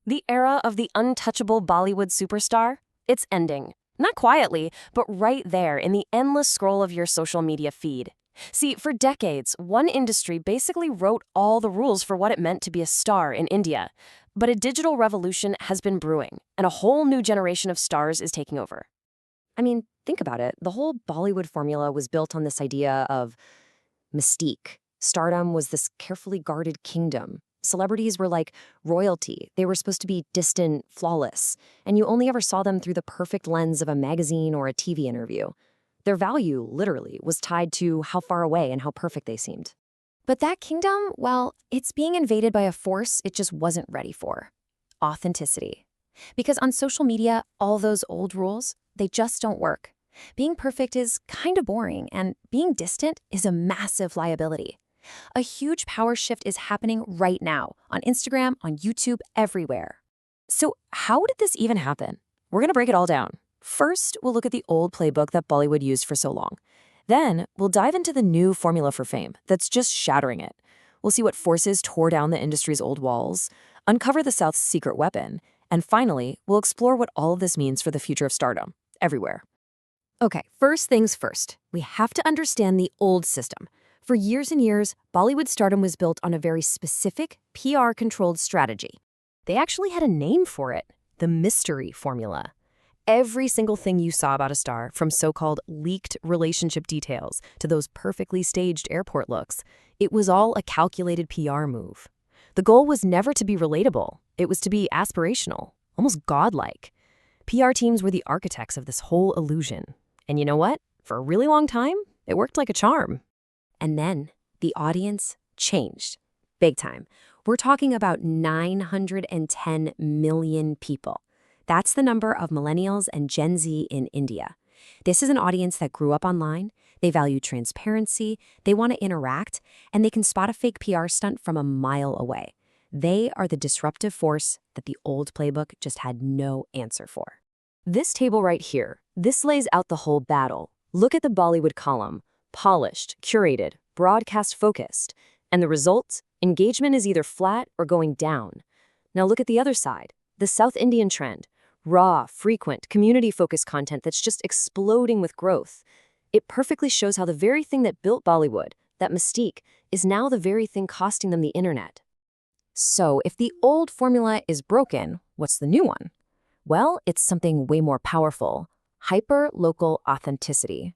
The era of the untouchable Bollywood superstar? It's ending. Not quietly, but right there in the endless scroll of your social media feed. See, for decades, one industry basically wrote all the rules for what it meant to be a star in India. But a digital revolution has been brewing, and a whole new generation of stars is taking over. I mean, think about it. The whole Bollywood formula was built on this idea of mystique. Stardom was this carefully guarded kingdom. Celebrities were like royalty. They were supposed to be distant, flawless, and you only ever saw them through the perfect lens of a magazine or a TV interview. Their value, literally, was tied to how far away and how perfect they seemed. But that kingdom, well, it's being invaded by a force it just wasn't ready for. Authenticity. Because on social media, all those old rules, they just don't work. Being perfect is kind of boring, and being distant is a massive liability. A huge power shift is happening right now, on Instagram, on YouTube, everywhere. So how did this even happen? We're going to break it all down. First, we'll look at the old playbook that Bollywood used for so long. Then, we'll dive into the new formula for fame that's just shattering it. We'll see what forces tore down the industry's old walls, uncover the South's secret weapon, and finally, we'll explore what all of this means for the future of stardom, everywhere. Okay, first things first. We have to understand the old system. For years and years, Bollywood stardom was built on a very specific, PR-controlled strategy. They actually had a name for it, the mystery formula. Every single thing you saw about a star, from so-called leaked relationship details to those perfectly staged airport looks, it was all a calculated PR move. The goal was never to be relatable. It was to be aspirational, almost godlike. PR teams were the architects of this whole illusion. And you know what? For a really long time, it worked like a charm. And then the audience changed. Big time. We're talking about 910 million people. That's the number of millennials and Gen Z in India. This is an audience that grew up online. They value transparency, they want to interact, and they can spot a fake PR stunt from a mile away. They are the disruptive force that the old playbook just had no answer for. This table right here, this lays out the whole battle. Look at the Bollywood column. Polished, curated, broadcast-focused. And the result? Engagement is either flat or going down. Now look at the other side, the South Indian trend. Raw, frequent, community-focused content that's just exploding with growth. It perfectly shows how the very thing that built Bollywood, that mystique, is now the very thing costing them the internet. So if the old formula is broken, what's the new one? Well, it's something way more powerful. Hyper-local authenticity.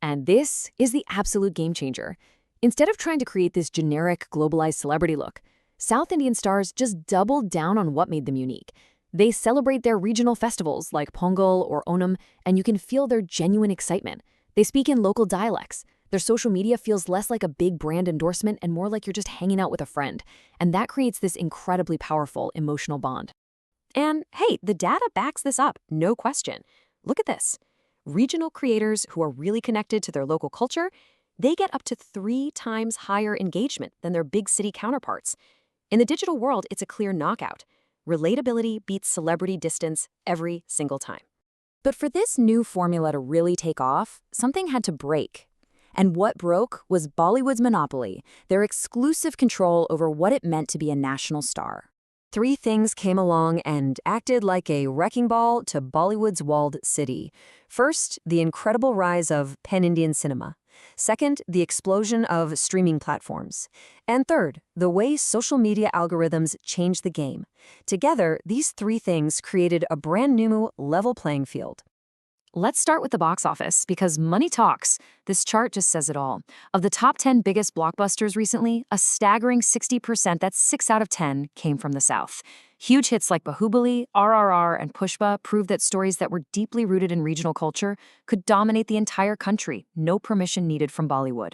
And this is the absolute game changer. Instead of trying to create this generic, globalized celebrity look, South Indian stars just doubled down on what made them unique. They celebrate their regional festivals like Pongal or Onam, and you can feel their genuine excitement. They speak in local dialects. Their social media feels less like a big brand endorsement and more like you're just hanging out with a friend. And that creates this incredibly powerful emotional bond. And hey, the data backs this up, no question. Look at this. Regional creators who are really connected to their local culture, they get up to 3 times higher engagement than their big city counterparts. In the digital world, it's a clear knockout. Relatability beats celebrity distance every single time. But for this new formula to really take off, something had to break. And what broke was Bollywood's monopoly, their exclusive control over what it meant to be a national star. 3 things came along and acted like a wrecking ball to Bollywood's walled city. First, the incredible rise of pan-Indian cinema. Second, the explosion of streaming platforms. And third, the way social media algorithms changed the game. Together, these 3 things created a brand new level playing field. Let's start with the box office, because money talks. This chart just says it all. Of the top 10 biggest blockbusters recently, a staggering 60%, that's 6 out of 10, came from the South. Huge hits like Bahubali, RRR, and Pushpa proved that stories that were deeply rooted in regional culture could dominate the entire country, no permission needed from Bollywood.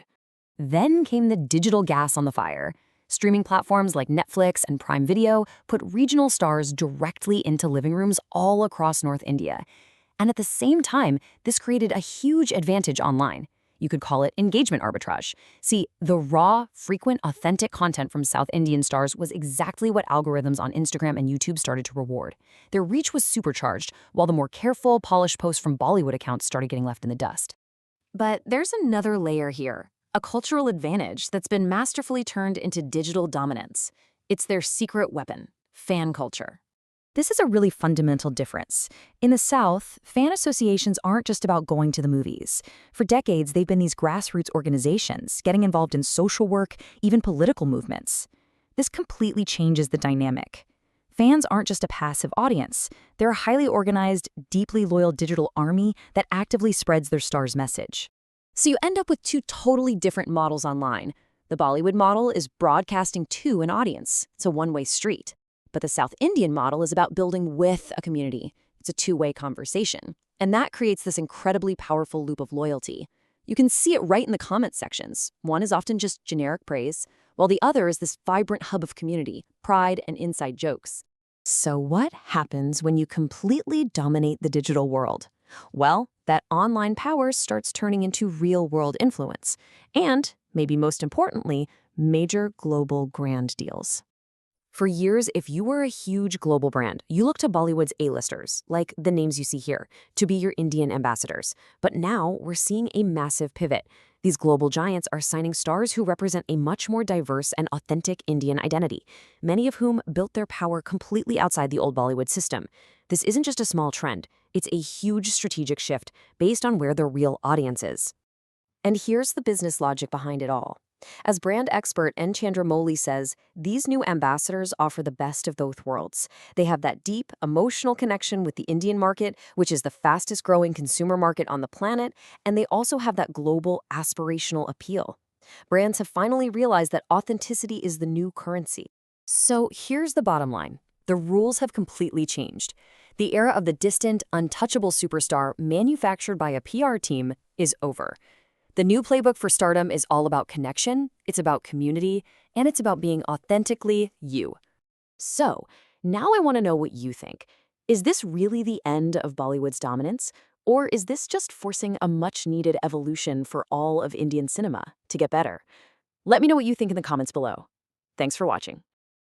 Then came the digital gas on the fire. Streaming platforms like Netflix and Prime Video put regional stars directly into living rooms all across North India. And at the same time, this created a huge advantage online. You could call it engagement arbitrage. See, the raw, frequent, authentic content from South Indian stars was exactly what algorithms on Instagram and YouTube started to reward. Their reach was supercharged, while the more careful, polished posts from Bollywood accounts started getting left in the dust. But there's another layer here, a cultural advantage that's been masterfully turned into digital dominance. It's their secret weapon, fan culture. This is a really fundamental difference. In the South, fan associations aren't just about going to the movies. For decades, they've been these grassroots organizations, getting involved in social work, even political movements. This completely changes the dynamic. Fans aren't just a passive audience. They're a highly organized, deeply loyal digital army that actively spreads their star's message. So you end up with two totally different models online. The Bollywood model is broadcasting to an audience. It's a one-way street. But the South Indian model is about building with a community. It's a two-way conversation. And that creates this incredibly powerful loop of loyalty. You can see it right in the comment sections. One is often just generic praise, while the other is this vibrant hub of community, pride, and inside jokes. So what happens when you completely dominate the digital world? Well, that online power starts turning into real-world influence. And, maybe most importantly, major global brand deals. For years, if you were a huge global brand, you looked to Bollywood's A-listers, like the names you see here, to be your Indian ambassadors. But now, we're seeing a massive pivot. These global giants are signing stars who represent a much more diverse and authentic Indian identity, many of whom built their power completely outside the old Bollywood system. This isn't just a small trend. It's a huge strategic shift based on where the real audience is. And here's the business logic behind it all. As brand expert N. Chandramoli says, these new ambassadors offer the best of both worlds. They have that deep, emotional connection with the Indian market, which is the fastest growing consumer market on the planet, and they also have that global, aspirational appeal. Brands have finally realized that authenticity is the new currency. So here's the bottom line. The rules have completely changed. The era of the distant, untouchable superstar manufactured by a PR team is over. The new playbook for stardom is all about connection, it's about community, and it's about being authentically you. So, now I want to know what you think. Is this really the end of Bollywood's dominance? Or is this just forcing a much-needed evolution for all of Indian cinema to get better? Let me know what you think in the comments below. Thanks for watching.